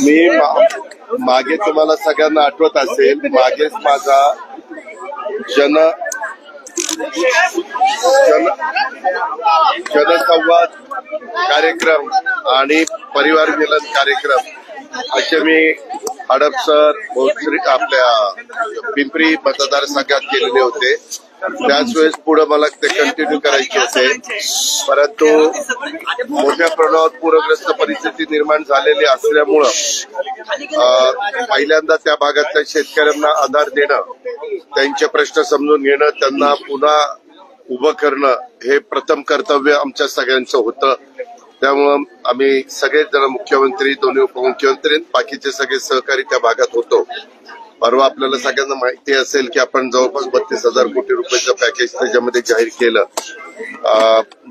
मी मागे तुम्हाला सगळ्यांना आठवत असेल, मागेच माझा जनसंवाद कार्यक्रम आणि परिवार मिलन कार्यक्रम असे मी हडपसर, भोसरी, आपल्या पिंपरी मतदारसंघात केलेले होते. त्याच वेळेस पुढे मला ते कंटिन्यू करायचे होते, परंतु मोठ्या प्रमाणात पूरग्रस्त परिस्थिती निर्माण झालेली असल्यामुळं पहिल्यांदा त्या भागातल्या शेतकऱ्यांना आधार देणं, त्यांचे प्रश्न समजून घेणं, त्यांना पुन्हा उभं करणं हे प्रथम कर्तव्य आमच्या सगळ्यांचं होतं. त्यामुळं आम्ही सगळेच जण, मुख्यमंत्री, दोन्ही उपमुख्यमंत्री, बाकीचे सगळे सहकारी त्या भागात होतो. परवा आपल्याला सगळ्यांना माहिती असेल की आपण जवळपास 32,000 कोटी रुपयाचं पॅकेज त्याच्यामध्ये जाहीर केलं.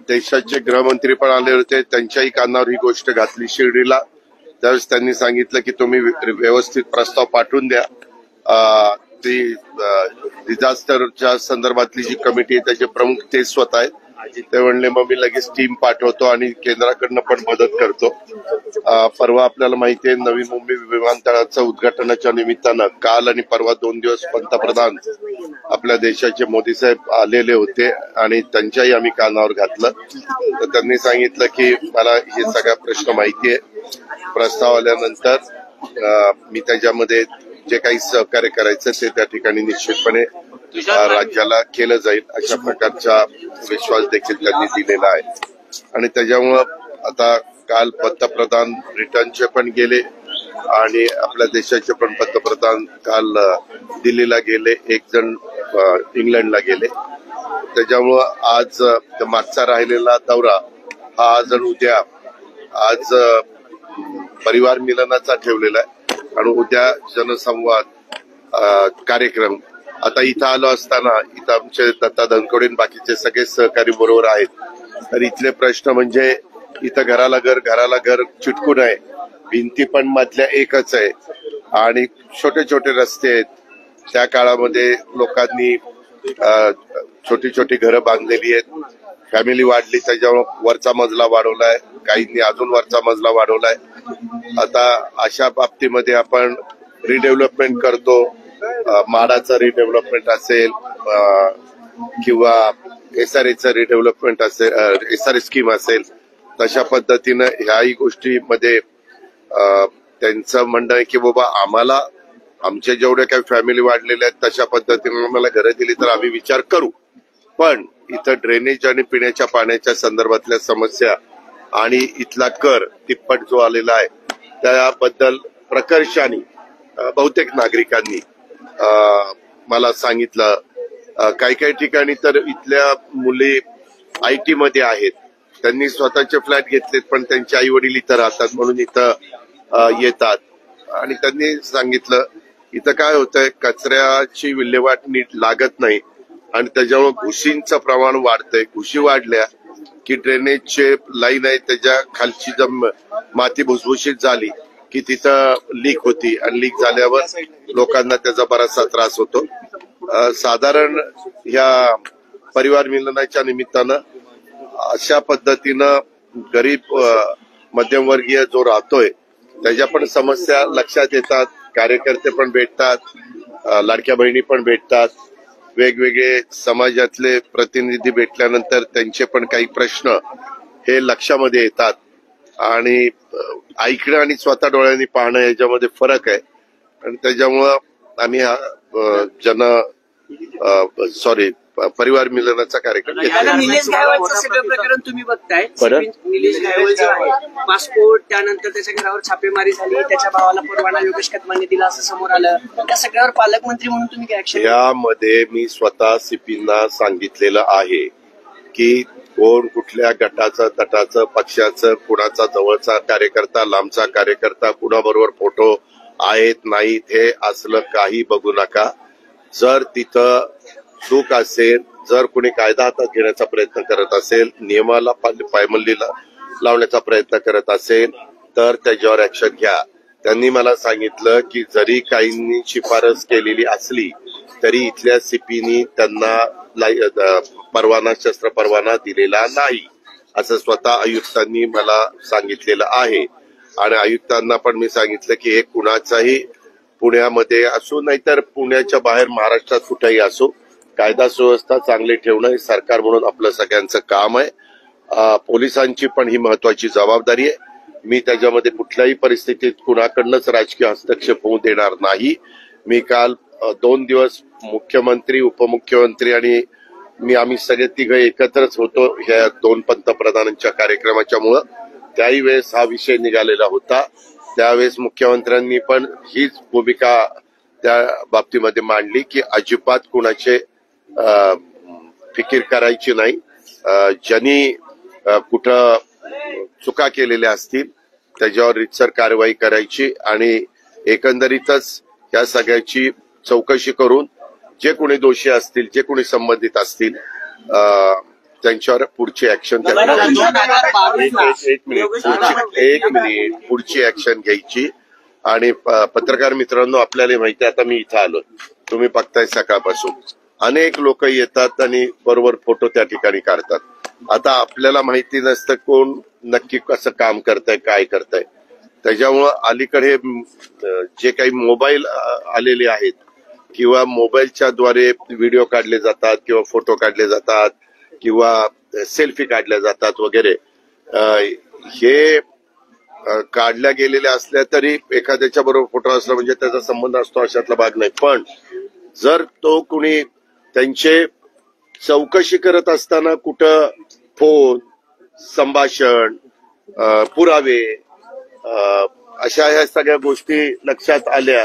देशाचे गृहमंत्री पण आले होते, त्यांच्याही कानावर ही गोष्ट घातली शिर्डीला. त्यावेळेस त्यांनी सांगितलं की तुम्ही व्यवस्थित प्रस्ताव पाठवून द्या. ती डिझास्टरच्या संदर्भातली जी कमिटी आहे त्याचे प्रमुख ते स्वतः आहेत. ते म्हणले मग मी लगेच टीम पाठवतो आणि केंद्राकडनं पण मदत करतो. परवा आपल्याला माहिती आहे, नवी मुंबई विमानतळाचं उद्घाटनाच्या निमित्तानं काल आणि परवा 2 दिवस पंतप्रधान आपल्या देशाचे मोदी साहेब आलेले होते आणि त्यांच्याही आम्ही कानावर घातलं. तर त्यांनी सांगितलं की मला हे सगळा प्रश्न माहिती आहे, प्रस्ताव आल्यानंतर मी त्याच्यामध्ये जे काही सहकार्य करायचं ते त्या ठिकाणी निश्चितपणे राज्याला केलं जाईल, अशा प्रकारचा विश्वास देखील त्यांनी दिलेला आहे. आणि त्याच्यामुळं आता काल पंतप्रधान ब्रिटनचे पण गेले आणि आपल्या देशाचे पण पंतप्रधान काल दिल्लीला गेले, एक जण इंग्लंडला गेले. त्याच्यामुळं आज मागचा राहिलेला दौरा हा आज आणि उद्या, आज परिवार मिलनाचा ठेवलेला आहे आणि उद्या जनसंवाद कार्यक्रम. आता इथं आलो असताना इथं आमचे दत्ता धनकोडे बाकीचे सगळे सहकारी बरोबर आहेत. तर इथले प्रश्न म्हणजे इथं घराला घर चिटकून आहे, भिंती पण मधल्या एकच आहे आणि छोटे छोटे रस्ते आहेत. त्या काळामध्ये लोकांनी छोटी छोटी घरं बांधलेली आहेत, फॅमिली वाढली, त्याच्यामुळे वरचा मजला वाढवलाय, काहींनी अजून वरचा मजला वाढवलाय. आता अशा बाबतीमध्ये आपण रिडेव्हलपमेंट करतो, माडाचं रिडेव्हलपमेंट असेल किंवा SRA रिडेव्हलपमेंट असेल, SRA स्कीम असेल, तशा पद्धतीनं ह्याही गोष्टीमध्ये त्यांचं म्हणणं आहे की बाबा आम्हाला आमच्या जेवढ्या काही फॅमिली वाढलेल्या आहेत तशा पद्धतीनं आम्हाला घरं दिली तर आम्ही विचार करू. पण इथं ड्रेनेज आणि पिण्याच्या पाण्याच्या संदर्भातल्या समस्या आणि इथला कर तिप्पट जो आलेला आहे त्याबद्दल प्रकर्षाने बहुतेक नागरिकांनी मला सांगितलं. काही काही ठिकाणी तर इथल्या मुली IT मध्ये आहेत, त्यांनी स्वतःचे फ्लॅट घेतलेत पण त्यांचे आई वडील इथं राहतात म्हणून इथं येतात. आणि त्यांनी सांगितलं इथं काय होतंय, कचऱ्याची विल्हेवाट नीट लागत नाही आणि त्याच्यामुळे घुशींचं प्रमाण वाढतंय. घुशी वाढल्या की ड्रेनेजचे लाईन आहे त्याच्या खालची माती भुसभुशीत झाली की तिथं लीक होती आणि लीक झाल्यावर लोकांना त्याचा बराचसा त्रास होतो. साधारण ह्या परिवार मिलनाच्या निमित्तानं अशा पद्धतीनं गरीब मध्यमवर्गीय जो राहतोय त्याच्या पण समस्या लक्षात येतात. कार्यकर्ते पण भेटतात, लाडक्या बहिणी पण भेटतात, वेगवेगळे समाजातले प्रतिनिधी भेटल्यानंतर त्यांचे पण काही प्रश्न हे लक्षामध्ये येतात आणि ऐकणं आणि स्वतः डोळ्यांनी पाहणं याच्यामध्ये फरक आहे. आणि त्याच्यामुळं आम्ही हा परिवार मिलनाचा कार्यक्रम घेतला. निलेश गायकवाडचं सगळं प्रकरण तुम्ही बघताय. निलेश गायकवाडचं पासपोर्ट, त्यानंतर त्याच्या घरावर छापेमारी झाली, त्याच्या भावाला परवाना योगेश कदमांनी दिला असं समोर आलं. त्या सगळ्यावर पालकमंत्री म्हणून तुम्ही काय ऍक्शन? यामध्ये मी स्वतः CPना सांगितलेलं आहे की कोण कुठल्या गटाचं, तटाचं, पक्षाचं, कुणाचा जवळचा कार्यकर्ता, लांबचा कार्यकर्ता, कुणाबरोबर फोटो आहेत नाहीत हे असलं काही बघू नका. जर तिथं चूक असेल, जर कोणी कायदा हातात घेण्याचा प्रयत्न करत असेल, नियमाला पायमल्ली लावण्याचा प्रयत्न करत असेल तर त्याच्यावर ऍक्शन घ्या. त्यांनी मला सांगितलं की जरी काहींनी शिफारस केलेली असली तरी इथल्या CPनी त्यांना परवाना, शस्त्र परवाना दिलेला नाही. असं स्वतः आयुक्तांनी मला सांगितलेलं आहे. आणि आयुक्तांना पण मी सांगितलं की हे कुणाचाही पुण्यामध्ये असो नाहीतर पुण्याच्या बाहेर महाराष्ट्रात कुठेही असो, कायदा सुव्यवस्था चांगली ठेवणं हे सरकार म्हणून आपलं सगळ्यांचं काम आहे. पोलिसांची पण ही महत्वाची जबाबदारी आहे. मी त्याच्यामध्ये कुठल्याही परिस्थितीत कुणाकडनंच राजकीय हस्तक्षेप होऊ देणार नाही. मी काल 2 दिवस मुख्यमंत्री, उपमुख्यमंत्री आणि आम्ही सगळे तिघं एकत्रच होतो ह्या 2 पंतप्रधानांच्या कार्यक्रमाच्यामुळं. त्याही वेळेस हा विषय निघालेला होता. त्यावेळेस मुख्यमंत्र्यांनी पण हीच भूमिका त्या बाबतीमध्ये मांडली की अजिबात कुणाचे फिकीर करायची नाही. ज्यांनी कुठं चुका केलेल्या असतील त्याच्यावर रीतसर कारवाई करायची आणि एकंदरीतच या सगळ्याची चौकशी करून जे कोणी दोषी असतील, जे कोणी संबंधित असतील त्यांच्यावर पुढची ऍक्शन पुढची ऍक्शन घ्यायची. आणि पत्रकार मित्रांनो, आपल्याला माहिती आहे आता मी इथं आलोय, तुम्ही बघताय सकाळपासून अनेक लोक येतात आणि बरोबर फोटो त्या ठिकाणी काढतात. आता आपल्याला माहिती नसतं कोण नक्की कसं काम करताय, काय करताय. त्याच्यामुळं अलीकडे जे काही मोबाईल आलेले आहेत किंवा मोबाईलच्या द्वारे व्हिडिओ काढले जातात किंवा फोटो काढले जातात किंवा सेल्फी काढल्या जातात वगैरे, हे काढल्या गेलेल्या असल्या तरी एखाद्याच्या बरोबर फोटो असला म्हणजे त्याचा संबंध असतो अशातला भाग नाही. पण जर तो कुणी त्यांचे चौकशी करत असताना कुठं फोन, संभाषण, पुरावे अशा ह्या सगळ्या गोष्टी लक्षात आल्या,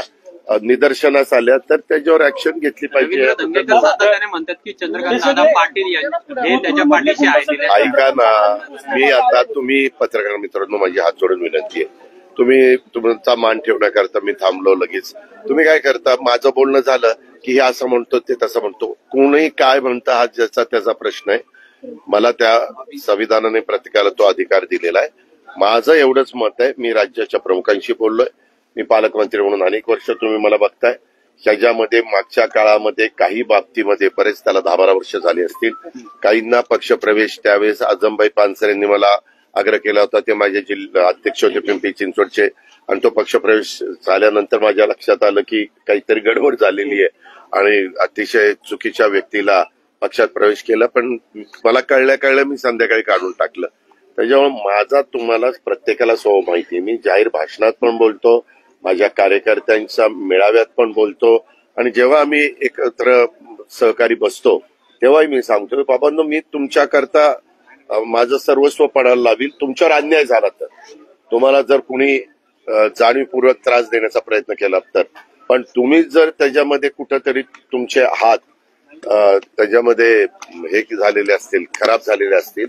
निदर्शनास आल्या तर त्याच्यावर ऍक्शन घेतली पाहिजे. म्हणतात की चंद्रकांत दादा पाटील हे त्याच्या पाठीशी आहे. ऐका ना, मी आता तुम्ही पत्रकार मित्रांनो माझी हात जोडून विनंती आहे, तुम्ही तुमचा मान ठेवण्याकरता मी थांबलो लगेच. तुम्ही काय करता, माझं बोलणं झालं की हे असं म्हणतो ते तसं म्हणतो, कोणी काय म्हणतं हा ज्याचा त्याचा प्रश्न आहे. मला त्या संविधानाने प्रत्येकाला तो अधिकार दिलेला आहे. माझं एवढंच मत आहे, मी राज्याच्या प्रमुखांशी बोललोय, मी पालकमंत्री म्हणून अनेक वर्ष तुम्ही मला बघताय. ह्याच्यामध्ये मागच्या काळामध्ये काही बाबतीमध्ये बरेच त्याला 10-12 वर्ष झाली असतील. काहींना पक्षप्रवेश त्यावेळेस आजमबाई पानसरे यांनी मला आग्रह केला होता, ते माझे जिल्हा अध्यक्ष होते पिंपरी चिंचवडचे. आणि तो पक्षप्रवेश झाल्यानंतर माझ्या लक्षात आलं की काहीतरी गडबड झालेली आहे आणि अतिशय चुकीच्या व्यक्तीला पक्षात प्रवेश केला. पण मला कळल्या मी संध्याकाळी काढून टाकलं. त्याच्यामुळे माझा तुम्हाला प्रत्येकाला स्वभाव माहिती आहे. मी जाहीर भाषणात पण बोलतो, माझ्या कार्यकर्त्यांच्या मेळाव्यात पण बोलतो आणि जेव्हा आम्ही एकत्र सहकारी बसतो तेव्हाही मी सांगतो बाबांनो, मी तुमच्याकरता माझं सर्वस्व पणाला लावील. तुमच्यावर अन्याय झाला तर, तुम्हाला जर कुणी जाणीवपूर्वक त्रास देण्याचा प्रयत्न केला तर, पण तुम्ही जर त्याच्यामध्ये कुठंतरी तुमचे हात त्याच्यामध्ये हे झालेले असतील, खराब झालेले असतील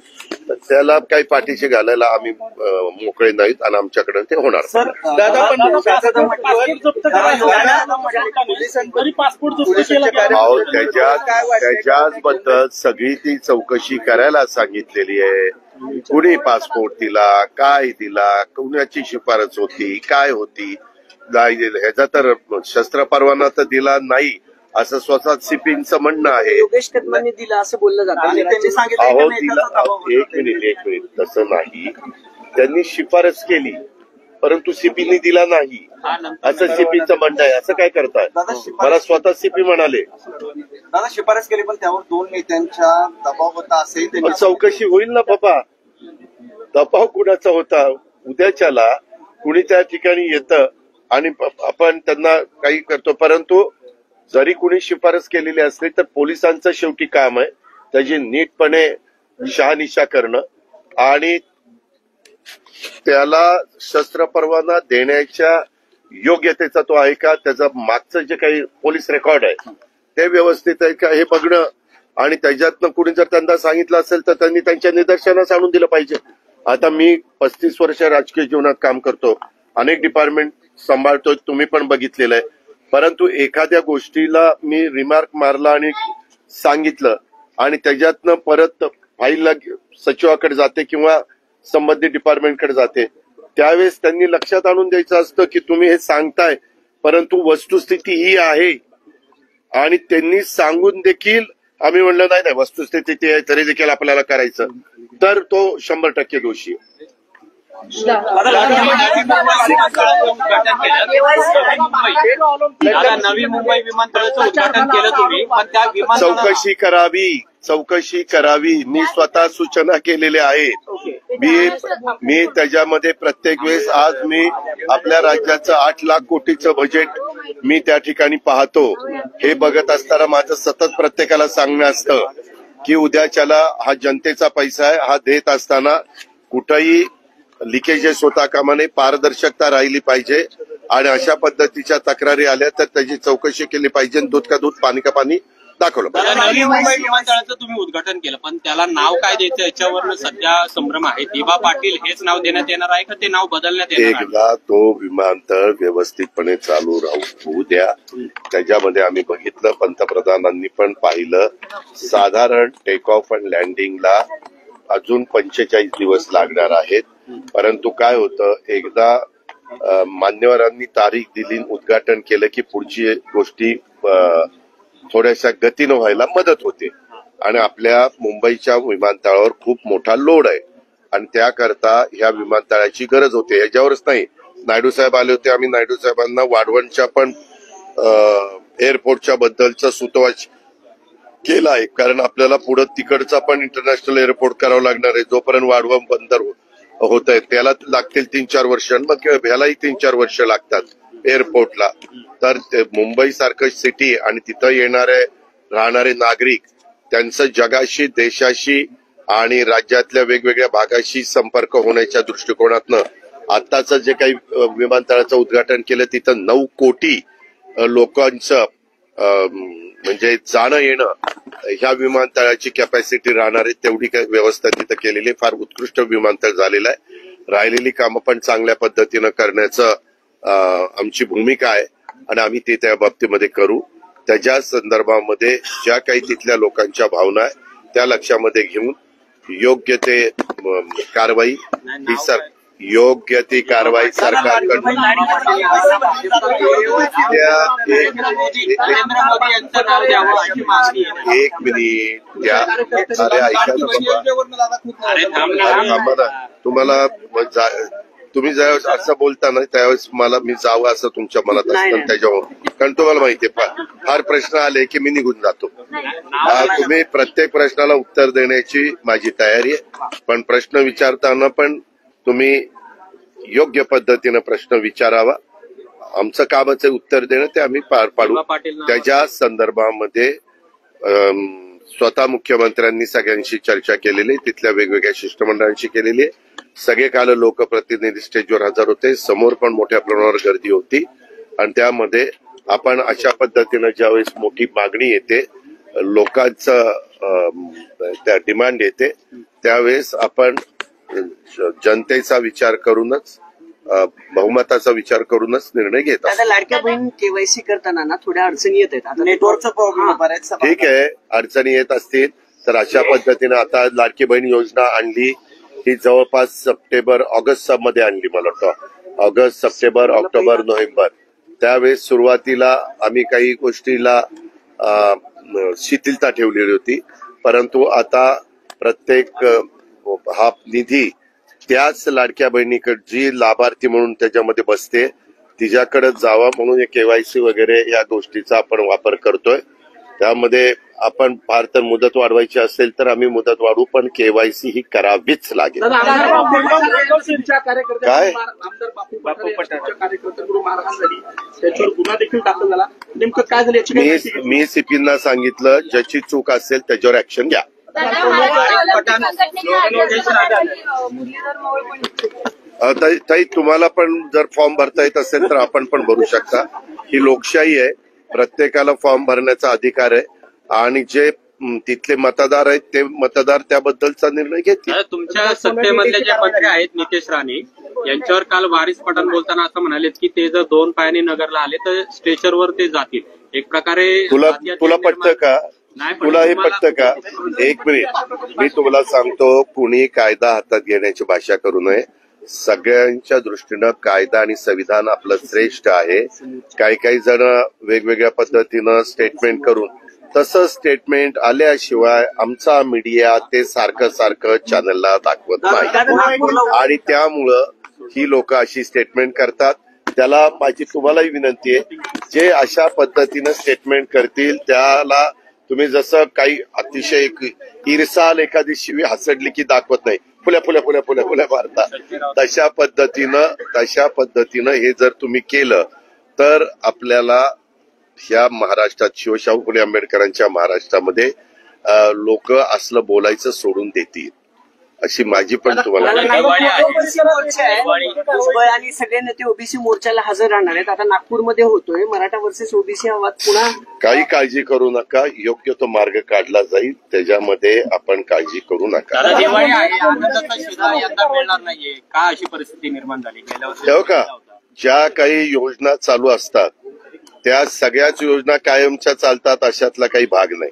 तर त्याला काही पाठीशी घालायला आम्ही मोकळे नाहीत आणि आमच्याकडे ते होणार. त्याच्याबद्दल सगळी ती चौकशी करायला सांगितलेली आहे. कुणी पासपोर्ट दिला, काय दिला, कुणाची शिफारस होती, काय होती, ह्याचा तर शस्त्र परवाना तर दिला नाही असं स्वतः सीपींचं म्हणणं आहे. योगेश कदमांनी दिलं असं बोललं जातं. एक मिनिट, तसं नाही. त्यांनी शिफारस केली परंतु सीपींनी दिला नाही असं सीपीचं म्हणणं आहे. असं काय करताय? मला स्वतः सीपी म्हणाले दादा शिफारस केली पण त्यावर 2 नेत्यांच्या दबाव होता असे. चौकशी होईल ना बाबा. दबाव कुणाचा होता? उद्याच्याला कुणी त्या ठिकाणी येतं आणि आपण त्यांना काही करतो. परंतु जरी कुणी शिफारस केलेली असली तर पोलिसांचं शेवटी काम आहे त्याची नीटपणे शहानिशा करणं आणि त्याला शस्त्र परवाना देण्याच्या योग्यतेचा तो आहे का, त्याचं मागचं जे काही पोलीस रेकॉर्ड आहे ते व्यवस्थित आहे का हे बघणं. आणि त्याच्यातनं कुणी जर त्यांना सांगितलं असेल तर त्यांनी त्यांच्या निदर्शनास आणून दिलं पाहिजे. आता मी 35 वर्ष राजकीय जीवनात काम करतो, अनेक डिपार्टमेंट सांभाळतोय, तुम्ही पण बघितलेलं आहे. परंतु एखाद्या गोष्टीला मी रिमार्क मारला आणि सांगितलं आणि त्याच्यातनं परत फाईलला सचिवाकडे जाते किंवा संबंधित डिपार्टमेंटकडे जाते, त्यावेळेस त्यांनी लक्षात आणून द्यायचं असतं की तुम्ही हे सांगताय परंतु वस्तुस्थिती ही आहे. आणि त्यांनी सांगून देखील आम्ही म्हणलं नाही वस्तुस्थिती आहे तरी देखील आपल्याला करायचं. तर तो 100% दोषी आहे. नवी मुंबई विमानतळाचं उद्घाटन केलं तुम्ही, पण त्या विमानतळाला चौकशी करावी. मी स्वतः सूचना केलेल्या आहेत. मी त्याच्यामध्ये प्रत्येक वेळेस आज मी आपल्या राज्याचं 8 लाख कोटीचं बजेट मी त्या ठिकाणी पाहतो. हे बघत असताना माझं सतत प्रत्येकाला सांगणं असतं की उद्याच्याला हा जनतेचा पैसा आहे. हा देत असताना कुठंही लिकेजेस होता कामा नये, पारदर्शकता राहिली पाहिजे आणि अशा पद्धतीच्या तक्रारी आल्या तर त्याची चौकशी केली पाहिजे. दूध का दूध पाणी का पाणी दाखवलं पाहिजे. नवी मुंबई विमानतळाचं तुम्ही उद्घाटन केलं, पण त्याला नाव काय द्यायचं याच्यावर सध्या संभ्रम आहे. दिवा पाटील हेच नाव देण्यात येणार आहे का ते नाव बदलण्यात येणार आहे? एकदा तो विमानतळ व्यवस्थितपणे चालू होऊ द्या. त्याच्यामध्ये आम्ही बघितलं, पंतप्रधानांनी पण पाहिलं, साधारण टेक ऑफ अँड लँडिंगला अजून 45 दिवस लागणार आहेत. परंतु काय होतं, एकदा मान्यवरांनी तारीख दिली, उद्घाटन केलं की पुढची गोष्टी थोड्याशा गतीनं व्हायला मदत होते. आणि आपल्या मुंबईच्या विमानतळावर खूप मोठा लोड आहे आणि त्याकरता ह्या विमानतळाची गरज होते. याच्यावरच नाही, नायडू साहेब आले होते. आम्ही नायडू साहेबांना वाढवणच्या पण एअरपोर्टच्या बद्दलचा सुतोवाच केला आहे, कारण आपल्याला पुढे तिकडचा पण इंटरनॅशनल एअरपोर्ट करावं लागणार आहे. जोपर्यंत वाढवण बंदर होत आहे त्याला लागतील 3-4 वर्ष, मग ह्यालाही 3-4 वर्ष लागतात एअरपोर्टला. तर मुंबई सारखं सिटी आणि तिथं येणारे राहणारे नागरिक, त्यांचं जगाशी, देशाशी आणि राज्यातल्या वेगवेगळ्या भागाशी संपर्क होण्याच्या दृष्टिकोनातनं आत्ताचं जे काही विमानतळाचं उद्घाटन केलं तिथं 9 कोटी लोकांचं म्हणजे जाणं येणं ह्या विमानतळाची कॅपॅसिटी राहणार आहे. तेवढी काही व्यवस्था तिथं केलेली, फार उत्कृष्ट विमानतळ झालेलं आहे. राहिलेली कामं पण चांगल्या पद्धतीनं करण्याचं आमची भूमिका आहे आणि आम्ही ते त्या बाबतीमध्ये करू. त्याच्या संदर्भामध्ये ज्या काही तिथल्या लोकांच्या भावना आहे त्या लक्षामध्ये घेऊन योग्य ते कारवाई योग्य ती कारवाई सरकारकडून. एक मिनिट द्या, अरे ऐका ना बाबा, तुम्हाला तुम्ही ज्यावेळेस असं बोलता ना त्यावेळेस मी जावं असं तुमच्या मनात असतं त्याच्यावर, कारण तुम्हाला माहितीये फार प्रश्न आले की मी निघून जातो. तुम्ही प्रत्येक प्रश्नाला उत्तर देण्याची माझी तयारी आहे, पण प्रश्न विचारताना पण तुम्ही योग्य पद्धतीनं प्रश्न विचारावा. आमचं कामच आहे उत्तर देणं, ते आम्ही पार पाडू. त्याच्या संदर्भामध्ये स्वतः मुख्यमंत्र्यांनी सगळ्यांशी चर्चा केलेली, तिथल्या वेगवेगळ्या शिष्टमंडळांशी केलेली आहे. सगळे काल लोकप्रतिनिधी स्टेजवर हजर होते, समोर पण मोठ्या प्रमाणावर गर्दी होती आणि त्यामध्ये आपण अशा पद्धतीनं ज्यावेळेस मोठी मागणी येते, लोकांचं त्या डिमांड येते, त्यावेळेस आपण जनतेचा विचार करूनच, बहुमताचा विचार करूनच निर्णय घेतात. आता लाडक्या बहीण केवायसी करताना ना थोड्या अडचणी येत आहेत. आता नेटवर्कचा प्रॉब्लेम बऱ्याच. ठीक आहे, अडचणी येत असतील तर अशा पद्धतीनं आता लाडकी बहीण योजना आणली ही जवळपास ऑगस्ट मध्ये आणली, मला वाटतं ऑगस्ट, सप्टेंबर, ऑक्टोबर, नोव्हेंबर. त्यावेळेस सुरुवातीला आम्ही काही गोष्टीला शिथिलता ठेवलेली होती, परंतु आता प्रत्येक हा निधी त्याच लाडक्या बहिणीकडे जी लाभार्थी म्हणून त्याच्यामध्ये बसते तिच्याकडे जावा म्हणून केवायसी वगैरे या गोष्टीचा आपण वापर करतोय. त्यामध्ये आपण फार तर मुदत वाढवायची असेल तर आम्ही मुदत वाढवू, पण केवायसी ही करावीच लागेल. काय मी सीपींना सांगितलं, ज्याची चूक असेल त्याच्यावर ऍक्शन घ्या. ताई तुम्हाला पण जर फॉर्म भरता येत असेल तर आपण पण भरू शकता. ही लोकशाही आहे, प्रत्येकाला फॉर्म भरण्याचा अधिकार आहे आणि जे तिथले मतदार आहेत ते मतदार त्याबद्दलचा निर्णय घेतील. तुमच्या सत्तेमधले जे मंत्री आहेत नितेश राणे यांच्यावर काल वारिस पठाण बोलताना असं म्हणाले की ते जर 2 पायाने नगरला आले तर स्टेशनवर ते जातील. एक प्रकारे तुला पटतं का? तुला हे पटतं का? एक मिनिट, मी तुम्हाला सांगतो, कुणी कायदा हातात घेण्याची भाषा करू नये. सगळ्यांच्या दृष्टीनं कायदा आणि संविधान आपलं श्रेष्ठ आहे. काही जण वेगवेगळ्या पद्धतीनं स्टेटमेंट करून तसं स्टेटमेंट आल्याशिवाय आमचा मीडिया ते सारखं चॅनलला दाखवत नाही आणि त्यामुळं ही लोक अशी स्टेटमेंट करतात. त्याला माझी तुम्हालाही विनंती आहे, जे अशा पद्धतीनं स्टेटमेंट करतील त्याला तुम्ही जसं काही अतिशय इरसाल एखादी शिवी हसडली की दाखवत नाही, फुल्या मारता, तशा पद्धतीनं हे जर तुम्ही केलं तर आपल्याला ह्या महाराष्ट्रात शिवशाहू फुले आंबेडकरांच्या महाराष्ट्रामध्ये लोक असलं बोलायचं सोडून देतील अशी माझी पण तुम्हाला ओबीसी मोर्चा आहे मुंबई आणि सगळे नेते ओबीसी मोर्चाला हजर राहणार आहेत. आता नागपूरमध्ये होतोय मराठा वर्सेस ओबीसी हा वाद पुन्हा. काही काळजी करू नका, योग्य तो मार्ग काढला जाईल, त्याच्यामध्ये आपण काळजी करू नका. दिवाळी आहे, आनंदाचा शिधा यंदा मिळणार नाहीये का, अशी परिस्थिती निर्माण झाली गेल्या वर्षी. ठेव का, ज्या काही योजना चालू असतात त्या सगळ्याच योजना कायमच्या चालतात अशातला काही भाग नाही.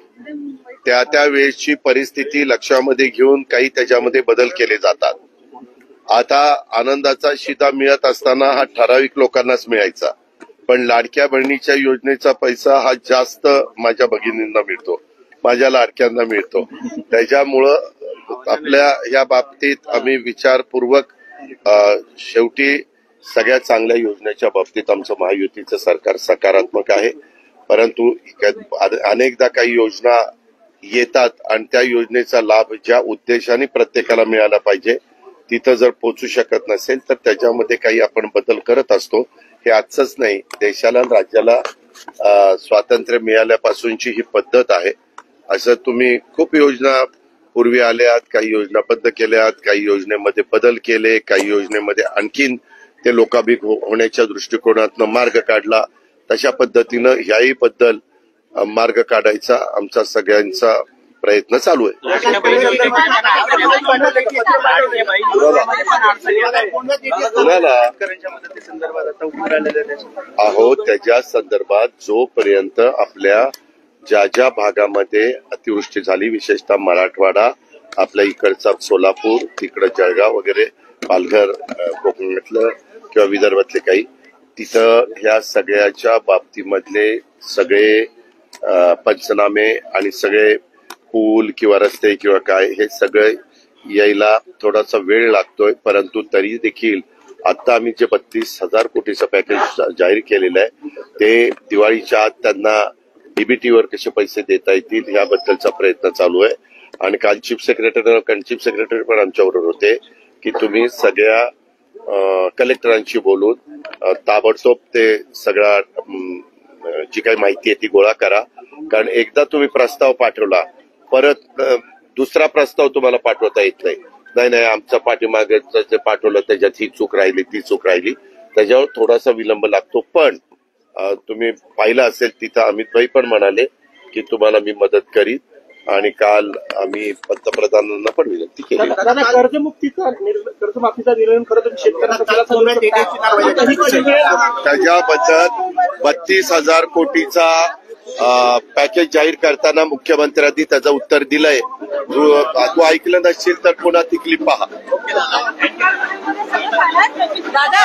त्या वेळेची परिस्थिती लक्षामध्ये घेऊन काही त्याच्यामध्ये बदल केले जातात. आता आनंदाचा शिधा मिळत असताना हा ठराविक लोकांनाच मिळायचा, पण लाडक्या बहिणीच्या योजनेचा पैसा हा जास्त माझ्या भगिनींना मिळतो, माझ्या लाडक्यांना मिळतो. त्याच्यामुळं आपल्या या बाबतीत आम्ही विचारपूर्वक शेवटी सगळ्या चांगल्या योजनेच्या बाबतीत आमचं महायुतीचं सरकार सकारात्मक आहे. परंतु अनेकदा काही योजना येतात आणि त्या योजनेचा लाभ ज्या उद्देशाने प्रत्येकाला मिळाला पाहिजे तिथं जर पोहोचू शकत नसेल तर त्याच्यामध्ये काही आपण बदल करत असतो. हे आजच नाही, देशाला राज्याला स्वातंत्र्य मिळाल्यापासूनची ही पद्धत आहे. असं तुम्ही खूप योजना पूर्वी आल्यात, काही योजना बंद केल्यात, काही योजनेमध्ये बदल केले, काही योजनेमध्ये आणखीन ते लोकाभिमुख होण्याच्या दृष्टिकोनातनं मार्ग काढला. तशा पद्धतीनं ह्याही बद्दल मार्ग काढायचा आमचा सगळ्यांचा प्रयत्न चालू आहे. अहो, त्याच्या संदर्भात जोपर्यंत आपल्या ज्या भागामध्ये अतिवृष्टी झाली, विशेषतः मराठवाडा, आपल्या इकडचा सोलापूर, तिकडं जळगाव वगैरे, पालघर, कोकणातलं किंवा विदर्भातले काही, तिथं ह्या सगळ्याच्या बाबतीमधले सगळे पंचनामे आणि सगळे पूल किंवा रस्ते किंवा काय हे सगळे यायला थोडासा वेळ लागतोय. परंतु तरी देखील आता आम्ही जे 32,000 कोटीचं पॅकेज जाहीर केलेलं आहे ते दिवाळीच्या आत त्यांना डीबीटीवर कसे पैसे देता येतील याबद्दलचा प्रयत्न चालू आहे. आणि काल चीफ सेक्रेटरी पण आमच्याबरोबर होते की तुम्ही सगळ्या कलेक्टरांशी बोलून ताबडतोब ते सगळा जी काही माहिती आहे ती गोळा करा. कारण एकदा तुम्ही प्रस्ताव पाठवला, परत दुसरा प्रस्ताव तुम्हाला पाठवता येत नाही आमच्या पाठीमागे जे पाठवलं त्याच्यात ही चूक राहिली, ती चूक राहिली, त्याच्यावर थोडासा विलंब लागतो. पण तुम्ही पाहिलं असेल तिथं अमित भाई पण म्हणाले की तुम्हाला मी मदत करीन आणि काल आम्ही पंतप्रधानांना पण विनंती केली. कर्जमाफीचा निर्णय खरं त्याच्याबद्दल 32,000 कोटीचा पॅकेज जाहीर करताना मुख्यमंत्र्यांनी त्याचं उत्तर दिलंय. तू ऐकलं नसेल तर पुन्हा ती क्लिप पहा. दादा